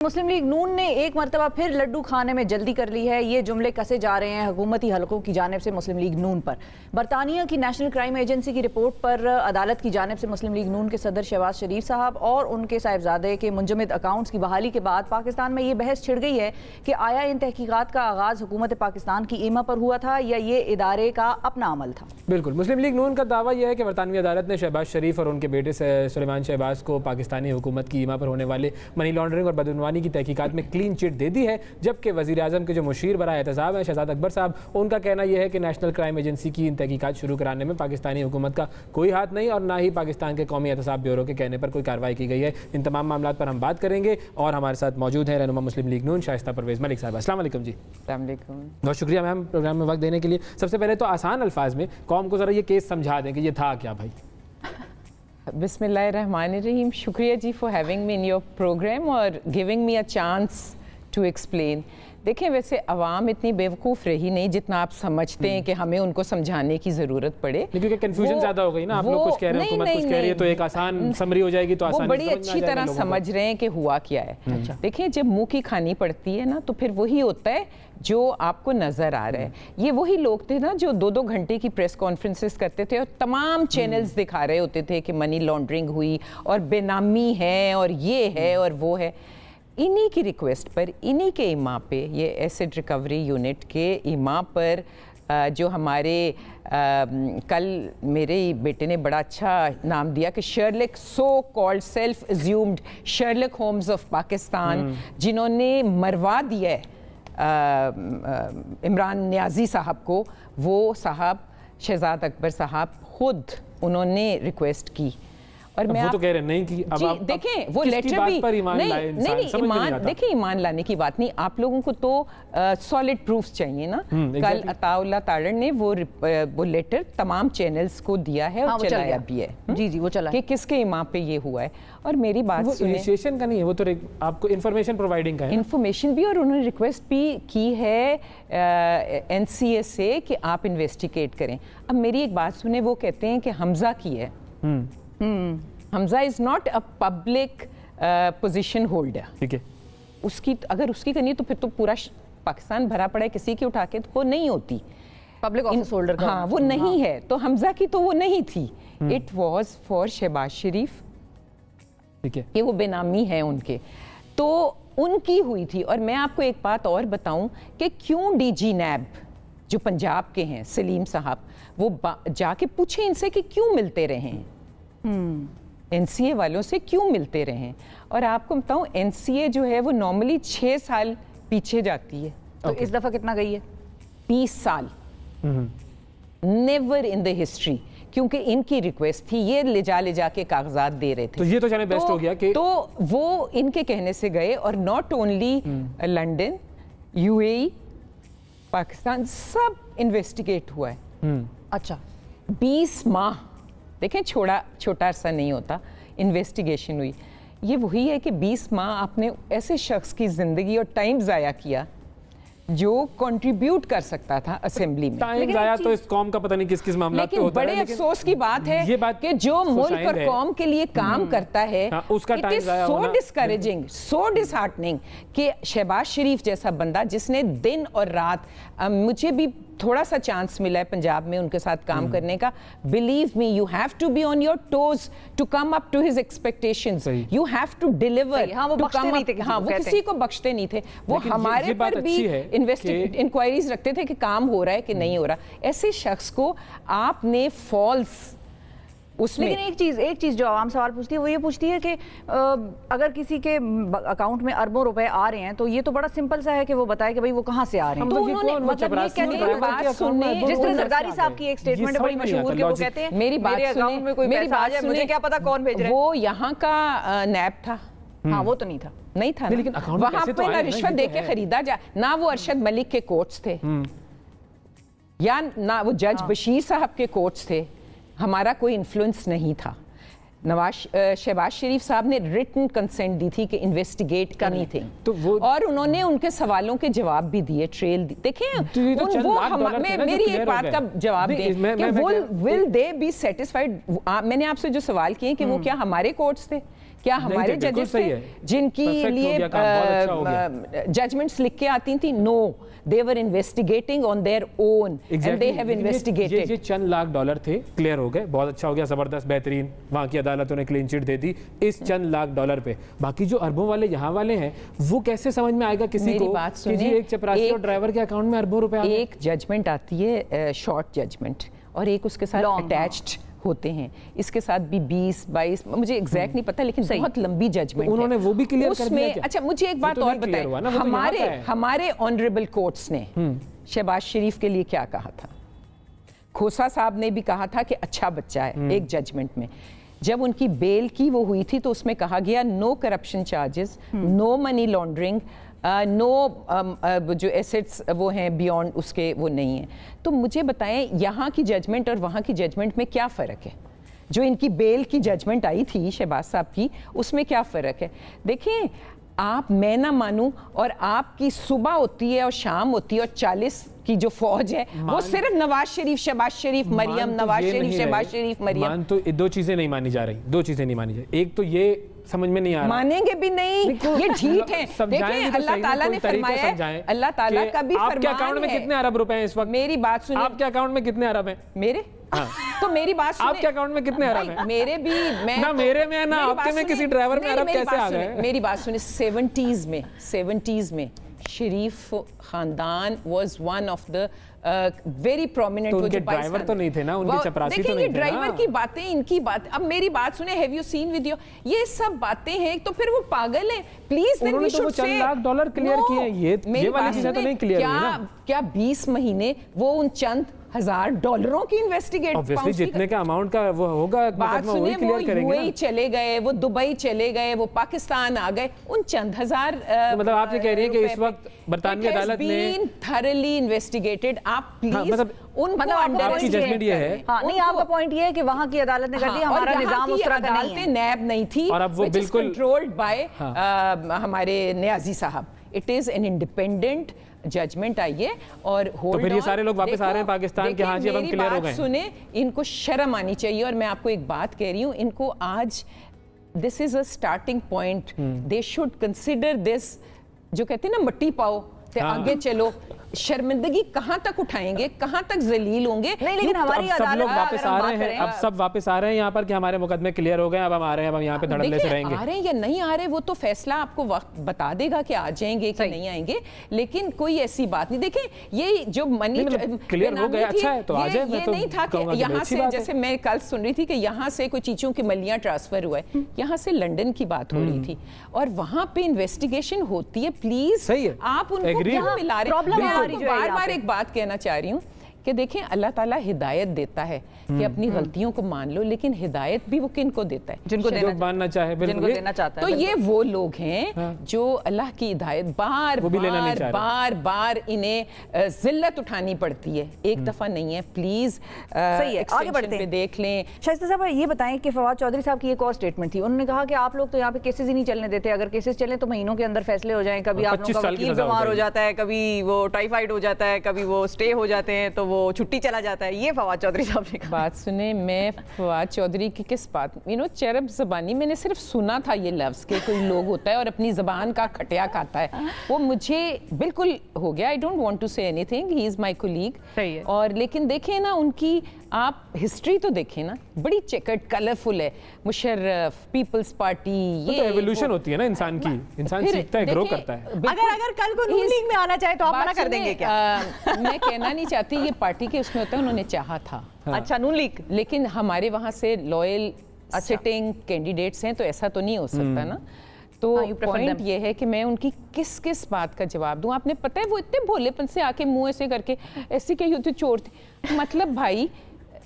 مسلم league نون نے ایک مرتبہ پھر لڈو کھانے میں جلدی کر لی ہے. یہ جملے کسے جا رہے ہیں حکومتی حلقوں کی جانب سے مسلم لیگ نون پر. برطانیہ کی نیشنل کرائم ایجنسی کی رپورٹ پر عدالت کی جانب سے مسلم لیگ نون کے صدر شہباز شریف صاحب اور ان کے صاحبزادے کے منجمد اکاؤنٹس کی بحالی کے بعد پاکستان میں یہ بحث چھڑ گئی ہے کہ آیا ان تحقیقات کا آغاز حکومت پاکستان کی ایما پر ہوا تھا یا یہ ادارے کا اپنا عمل تھا. بالکل. مسلم لیگ نون کا دعویٰ یہ ہے کہ برطانوی عدالت نے شہباز شریف اور ان کے بیٹے سلیمان شہباز کو پاکستانی حکومت کی ایما پر ہونے والے منی لانڈرنگ اور بدعنوانی کی تحقیقات میں کلین چٹ دے دی ہے، جبکہ وزیر اعظم کے جو مشیر برائے احتساب ہیں شہزاد اکبر صاحب، ان کا کہنا یہ ہے کہ نیشنل کرائم ایجنسی کی ان تحقیقات شروع کرانے میں پاکستانی حکومت کا کوئی ہاتھ نہیں اور نہ ہی پاکستان کے قومی احتساب بیورو کے کہنے پر کوئی کارروائی کی گئی ہے. ان تمام معاملات پر ہم بات کریں گے اور ہمارے ساتھ موجود ہیں رہنما مسلم لیگ نون شائستہ پرویز ملک صاحبہ. السلام علیکم جی. السلام علیکم. بہت شکریہ میم پروگرام میں وقت دینے کے لیے. سب سے پہلے تو آسان الفاظ میں قوم کو ذرا یہ کیس سمجھا دیں کہ یہ تھا کیا بھائی. بسم اللہ الرحمن الرحیم. شکریہ جی for having me in your programme اور giving me a chance to explain. دیکھیں ویسے عوام اتنی بیوقوف رہی نہیں جتنا آپ سمجھتے ہیں کہ ہمیں ان کو سمجھانے کی ضرورت پڑے، کیونکہ کنفیوژن زیادہ ہو گئی نا. آپ لوگ کچھ کہہ رہے ہیں، حکومت کچھ کہہ رہی ہے، تو ایک آسان سمری ہو جائے گی تو آسانی وہ بڑی اچھی طرح سمجھ رہے ہیں کہ ہوا کیا ہے. دیکھیں جب منہ کی کھانی پڑتی ہے نا تو پھر وہی ہوتا ہے جو آپ کو نظر آ رہا ہے. یہ وہی لوگ تھے نا جو 2 گھنٹے کی پریس کانفرنسز کرتے تھے اور تمام چینلز دکھا رہے ہوتے تھے کہ منی لانڈرنگ ہوئی اور بے نامی ہے اور یہ ہے اور وہ ہے. انہی کی ریکویسٹ پر، انہی کے ایما پہ، یہ ایسڈ ریکوری یونٹ کے ایما پر جو ہمارے کل میرے بیٹے نے بڑا اچھا نام دیا کہ Sherlock so called self assumed Sherlock Holmes of Pakistan, جنہوں نے مروا دیا ہے عمران نیازی صاحب کو، وہ صاحب شہزاد اکبر صاحب خود انہوں نے ریکویسٹ کی. اور میں تو کہہ رہے نہیں کہ اب آپ دیکھیں وہ لیٹر بھی نہیں دیکھیں ایمان لانے کی بات نہیں. آپ لوگوں کو تو سالڈ پروفز چاہیے نا. کل عطا اللہ تاڑر نے وہ لیٹر تمام چینلز کو دیا ہے اور چلایا بھی ہے. جی جی وہ چلا کہ کس کے ایما پہ یہ ہوا ہے. اور میری بات سنیں، انیشیشن کا نہیں ہے، وہ تو آپ کو انفارمیشن پرووائڈنگ کا ہے. انفارمیشن بھی، اور انہوں نے ریکویسٹ بھی کی ہے این سی اے سے کہ آپ انویسٹیگیٹ کریں. اب میری ایک بات سنیں، وہ کہتے ہیں کہ حمزہ کی ہے. Hamza is not a public position holder. ٹھیک ہے. اس کی اگر اس کی کرنی ہے تو پھر تو پورا پاکستان بھرا پڑا ہے، کسی کی اٹھا کے تو وہ نہیں ہوتی پبلک آفس ہولڈر کا. ہاں وہ نہیں ہے. تو حمزہ کی تو وہ نہیں تھی. اٹ واز فار شہباز شریف. ٹھیک ہے. کہ وہ بے نامی ہیں ان کے، تو ان کی ہوئی تھی. اور میں آپ کو ایک بات اور بتاؤں کہ کیوں ڈی جی نیب جو پنجاب کے ہیں سلیم صاحب، وہ جا کے پوچھیں ان سے کہ کیوں ملتے رہے ہیں، این سی اے والوں سے کیوں ملتے رہے. اور آپ کو بتاؤں این سی اے جو ہے وہ نارملی 6 سال پیچھے جاتی ہے. تو اس دفعہ کتنا گئی ہے؟ 20 سال. Never in the history. کیونکہ ان کی ریکویسٹ تھی، یہ لے جا کے کاغذات دے رہے تھے. تو یہ تو چلے بیسٹ ہو گیا کہ تو وہ ان کے کہنے سے گئے. اور not only London, you a E, Pakistan, sub investigate ہوا ہے. اچھا 20 ماہ. دیکھیں چھوٹا عرصہ نہیں ہوتا. انویسٹیگیشن ہوئی. یہ وہی ہے کہ 20 ماہ آپ نے ایسے شخص کی زندگی اور ٹائم ضائع کیا جو کنٹریبیوٹ کر سکتا تھا اسمبلی میں. ٹائم ضائع تو اس قوم کا پتہ نہیں کس معاملات پہ ہوتا ہے. لیکن بڑے افسوس کی بات ہے کہ جو ملک اور قوم کے لیے کام کرتا ہے، اس کا ٹائم ضائع ہونا سو ڈسکریجنگ، سو ڈس ہارٹننگ کہ شہباز شریف جیسا بندہ جس نے دن اور رات، مجھے بھی تھوڑا سا چانس ملا ہے پنجاب میں ان کے ساتھ کام کرنے کا. Believe me you have to be on your toes to come up to his expectations. You have to deliver. ہاں وہ کسی کو بخشتے نہیں تھے. وہ ہمارے پر بھی انکوائریز رکھتے تھے کہ کام ہو رہا ہے کہ نہیں ہو رہا. ایسے شخص کو آپ نے فالس اس میں. لیکن ایک چیز جو عوام سوال پوچھتی ہے وہ یہ پوچھتی ہے کہ اگر کسی کے اکاؤنٹ میں اربوں روپے آ رہے ہیں تو یہ تو بڑا سمپل سا ہے کہ وہ بتائے کہ بھائی وہ کہاں سے آ رہے ہیں. تو انہوں نے مطلب یہ کہتے، جس طرح زرداری صاحب کی ایک سٹیٹمنٹ ہے بڑی مشہور کہ وہ کہتے ہیں میری اکاؤنٹ میں کوئی پیسہ آ جائے مجھے کیا پتا کون بھیج رہا ہے. وہ یہاں کا نیب تھا. ہاں وہ تو نہیں تھا. لیکن وہاں پہ نہ رشوت دے کے خریدا جا، نہ وہ ارشد ملک کے کوٹس تھے یا نہ وہ جج بشیر صاحب کے کوٹس تھے. ہمارا کوئی انفلوئنس نہیں تھا. شہباز شریف صاحب نے ریٹن کنسنٹ دی تھی کہ انویسٹیگیٹ کرنی تھی، اور انہوں نے ان کے سوالوں کے جواب بھی دیے، ٹریل دی. دیکھیں میری ایک بات کا جواب دیں کہ ول دے بی سیٹسفائیڈ. میں نے آپ سے جو سوال کیے کہ وہ کیا ہمارے کورٹس تھے؟ क्या हमारे जजेस जिनकी लिए जजमेंट्स लिख के आती थी? No, they were investigating on their own and they have investigated. ये चंद लाख डॉलर थे, क्लियर हो गए, बहुत अच्छा हो गया, जबरदस्त, बेहतरीन, वहाँ की अदालतों ने क्लीन चिट दे दी इस चंद लाख डॉलर पे। बाकी जो अरबों वाले यहाँ वाले हैं वो कैसे समझ में आएगा किसी को कि जी एक चपरासी और ड्राइवर के अकाउंट में अरबों रुपए आ गए? एक जजमेंट आती है शॉर्ट जजमेंट और एक उसके साथ अटैच्ड होते हैं, इसके साथ भी 20-22 मुझे एग्जैक्ट नहीं पता लेकिन बहुत लंबी जजमेंट तो उन्होंने वो भी क्लियर कर दिया क्या? अच्छा मुझे एक बात और बताएं, हमारे ऑनरेबल कोर्ट्स ने शहबाज शरीफ के लिए क्या कहा था? खोसा साहब ने भी कहा था कि अच्छा बच्चा है एक जजमेंट में। जब उनकी बेल की वो हुई थी तो उसमें कहा गया no corruption charges, no money laundering, no जो एसेट्स वो हैं बियॉन्ड उसके वो नहीं है। तो मुझे बताएं यहाँ की जजमेंट और वहाँ की जजमेंट में क्या फ़र्क है? जो इनकी बेल की जजमेंट आई थी शहबाज साहब की, उसमें क्या फ़र्क है? देखिए आप, मैं ना मानूं, और आपकी सुबह होती है और शाम होती है और 40 की जो फौज है वो सिर्फ नवाज शरीफ, शहबाज शरीफ, मरियम, नवाज शरीफ, शहबाज शरीफ, मरियम। तो दो चीजें नहीं मानी जा रही, दो चीजें नहीं मानी जा रही। एक तो ये समझ में नहीं आ रहा, मानेंगे भी नहीं, ये ठीक है। देखिए अल्लाह ताला ने फरमाया, अल्लाह ताला का भी फरमान है। आपके अकाउंट में कितने अरब रुपए हैं इस वक्त? मेरी बात सुनिए, आपके अकाउंट में कितने अरब हैं? मेरे तो मेरी बात सुनिए, आपके अकाउंट में कितने अरब हैं? मेरे भी, मैं ना मेरे में ना आपके में, किसी ड्राइवर में अरब कैसे आ गए? मेरी बात सुनिए, 70s में शरीफ खानदान was one of the very prominent. तो उनके ड्राइवर तो नहीं थे ना, उनके चपरासी तो नहीं थे ना। ड्राइवर की बातें, इनकी बात, अब मेरी बात सुने, हैव यू सीन वीडियो? ये सब बातें हैं तो फिर वो पागल है। प्लीज उन्होंने तो वो चंद लाख डॉलर क्लियर किए, ये वाली चीजें तो नहीं क्लियर हुई ना। क्या 20 महीने वो उन चंद $1000 की इन्वेस्टिगेट, ऑब्वियसली जितने का अमाउंट का वो होगा, बात सुनिए, वो यूएई चले गए, वो दुबई चले गए, वो पाकिस्तान आ गए, उन चंद हजार, मतलब आप ये कह रही है कि इस वक्त बरतानवी अदालत ने थॉरली इन्वेस्टिगेटेड। आप प्लीज आपकी जजमेंट ये है, नहीं आपका पॉइंट ये है कि वहां की अदालत ने कर दिया, हमारा निजाम उस तरह का नहीं है, नैब नहीं थी, और अब वो बिल्कुल कंट्रोल्ड बाय हमारे नियाजी साहब। It is an independent judgement I है और तो फिर ये सारे लोग वापस आ रहे हैं पाकिस्तान के। हाँ जी, अब हम क्लियर हो गए। सुने, इनको शर्म आनी चाहिए। और मैं आपको एक बात कह रही हूँ, इनको आज this is a starting point, they should consider this. जो कहते हैं ना मट्टी पाओ से आगे चलो, शर्मिंदगी कहां तक उठाएंगे, कहां तक जलील होंगे? नहीं, लेकिन हमारी सब लोग वापस आ रहे हैं, अब सब वापस आ रहे हैं यहाँ पर कि हमारे मुकदमे क्लियर हो गए, अब हम आ रहे हैं, अब हम यहाँ पे धड़ल्ले से रहेंगे। आ रहे हैं या नहीं आ रहे वो तो फैसला आपको वक्त बता देगा कि आ जाएंगे कि नहीं आएंगे, लेकिन कोई ऐसी बात नहीं। देखें ये जो मनी क्लियर हो गया, अच्छा है तो आ जाए। ये नहीं था कि यहाँ से, जैसे मैं कल सुन रही थी कि यहाँ से कोई चीजों की मलियां ट्रांसफर हुआ है, यहाँ से लंदन की बात हो रही थी और वहां पे इन्वेस्टिगेशन होती है। प्लीज आप उनको क्या मिला रहे हैं? बार-बार एक बात कहना चाह रही हूँ कि देखें, अल्लाह ताला हिदायत देता है कि अपनी गलतियों को मान लो, लेकिन हिदायत भी वो किन को देता है? जिनको मानना चाहे, जिनको देना चाहता है। तो ये वो लोग हैं जो अल्लाह की हिदायत बार इन्हें जिल्लत उठानी पड़ती है, एक दफा नहीं है। प्लीज सही है, आगे बढ़ते हैं, देख लें। शाइस्ता साहब ये बताएं कि फवाद चौधरी साहब की एक और स्टेटमेंट थी, उन्होंने कहा कि आप लोग तो यहाँ पे केसेस ही नहीं चलने देते, अगर केसेस चले तो महीनों के अंदर फैसले हो जाएं, कभी आप लोगों का वकील बीमार हो जाता है, कभी वो टाइफाइड हो जाता है, कभी वो स्टे हो जाते हैं तो वो छुट्टी चला जाता है। ये फवाद चौधरी साहब ने कहा। बात सुने, मैं फवाद चौधरी की किस बात, चरब ज़बानी, मैंने सिर्फ सुना था ये लफ्ज़ के कोई लोग होता है और अपनी ज़बान का खटिया खाता है, वो मुझे बिल्कुल हो गया। I don't want to say anything, he is my colleague. और लेकिन देखें ना, उनकी आप हिस्ट्री तो देखें ना, बड़ी चेकर्ड, कलरफुल है। मुशर्रफ, पीपल्स पार्टी, ये तो एवोल्यूशन होती है ना इंसान की, इंसान सीखता है, ग्रो करता है। अगर कल को नून लीग में आना चाहे तो आप मना कर देंगे क्या? मैं कहना नहीं चाहती, ये पार्टी के उसमें होता है, उन्होंने चाहा था। अच्छा, नून लीग, लेकिन हमारे वहाँ से लॉयल सिटिंग कैंडिडेट्स हैं तो ऐसा तो नहीं हो सकता ना। तो पॉइंट ये है कि मैं उनकी किस किस बात का जवाब दूं? आपने पता है वो इतने भोलेपन से आके मुंह ऐसे करके ऐसे कही होती चोर थे, मतलब भाई,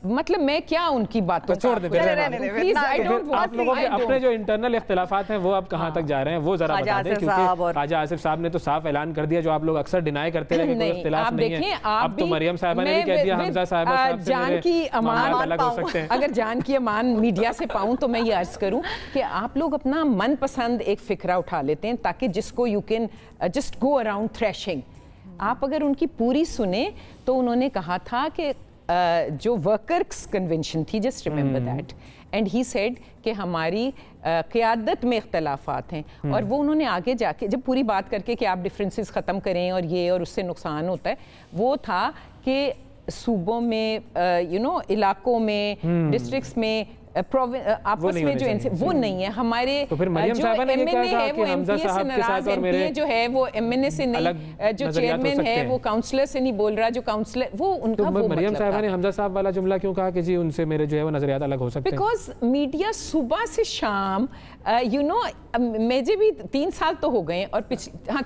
मतलब मैं क्या उनकी बातों तो छोड़ दे। Please, I don't want. आप लोगों के अपने जो इंटरनल इख्तिलाफात हैं वो अब कहां तक जा रहे हैं वो जरा बता दें, क्योंकि ख्वाजा आसिफ साहब ने तो साफ ऐलान कर दिया, जो आप लोग अक्सर डिनाई करते रहे कि कोई इख्तिलाफ नहीं है। अब तो मरियम साहिबा ने भी कह दिया, हमजा साहिबा साहब से जान की अमान अलग हो सकते हैं। अगर जान की अमान मीडिया से पाऊं तो मैं ये अर्ज करूं कि आप लोग अपना मनपसंद एक फिक्रा उठा लेते हैं ताकि जिसको you can just go around thrashing. आप अगर उनकी पूरी सुने तो उन्होंने कहा था कि जो वर्कर्स कन्वेंशन थी, just remember that, and he said कि हमारी क़यादत में इख्तलाफात हैं, और वो उन्होंने आगे जाके जब पूरी बात करके कि आप डिफरेंसेस ख़त्म करें और ये और उससे नुकसान होता है, वो था कि सूबों में इलाकों में डिस्ट्रिक्ट्स में आपस में जो वो नहीं है हमारे तो फिर मरियम साहबा ने MNA है वो MPA से नाराज, MPA जो है वो MNA से नहीं, जो चेयरमैन है वो काउंसलर से नहीं बोल रहा, जो काउंसलर वो उनका वो मरियम साहबा ने हमजा साहब वाला जुमला क्यों कहा कि जी उनसे मेरे जो है वो नजरियात अलग हो सकते हैं? बिकॉज मीडिया सुबह से शाम मुझे भी 3 साल तो हो गए और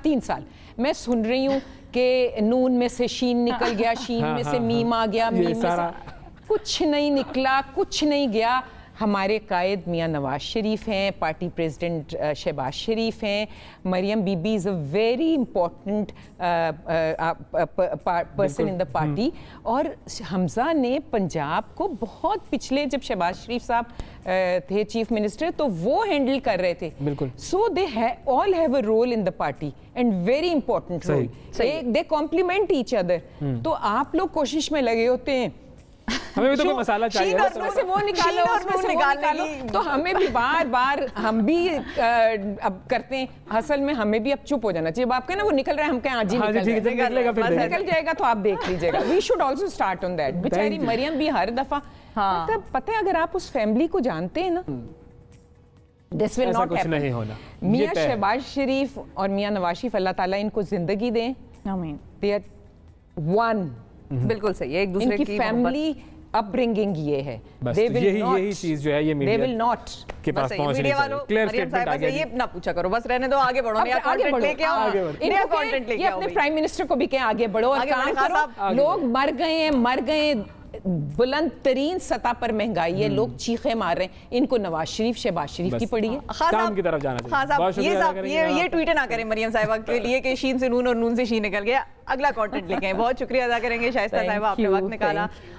3 साल मैं सुन रही हूँ कि नून में से शीन निकल गया, शीन में से मीम आ गया, मीम में से कुछ नहीं निकला, कुछ नहीं गया। हमारे कायद मियाँ नवाज शरीफ हैं, पार्टी प्रेसिडेंट शहबाज शरीफ हैं, Maryam Bibi is a very important person in the party, और हमजा ने पंजाब को बहुत पिछले जब शहबाज शरीफ साहब थे चीफ मिनिस्टर तो वो हैंडल कर रहे थे, बिल्कुल। So they all have a role in the party and very important role, they compliment each other. तो आप लोग कोशिश में लगे होते हैं हमें भी तो कोई मसाला चाहिए, उसमें से वो निकालो, उसमें से वो निकालो, तो हमें भी बार बार हम भी अब करते हैं। असल में हमें भी अब चुप हो जाना चाहिए। जब आपके ना वो निकल रहा है, हम कहें आज ही निकल जाएगा तो आप देख लीजिएगा। We should also start on that. बेचारी मरियम भी हर दफा, मतलब पता है अगर आप उस फैमिली को जानते हैं ना, दिस विल नॉट हैपन। मियां शहबाज शरीफ और मियां नवाज शरीफ, अल्लाह ताला इनको जिंदगी दें, आमीन। दे आर वन, बिल्कुल सही है, एक दूसरे की फैमिली अपब्रिंगिंग ये है। बस यही चीज जो है ये मीडिया they will not के पास पहुंचनी चाहिए। क्लियर स्टेटमेंट आ गया। ये ना पूछा करो, बस रहने दो, आगे बढ़ो, नया कंटेंट लेके आओ, नया कंटेंट लेके आओ। अपने प्राइम मिनिस्टर को भी कहें आगे बढ़ो और काम करो। लोग मर गए, बुलंद तरीन सतह पर महंगाई है, लोग चीखे मार रहे हैं। इनको नवाज शरीफ शहबाज शरीफ की पड़ी है, काम की तरफ जाना चाहिए। ये ट्वीट ना करें मरियम साहिबा के लिए कि शीन से नून और नून से शीन निकल गया। अगला कंटेंट लेके आए। बहुत शुक्रिया अदा करेंगे शाइस्ता साहिबा, आपने वक्त निकाला।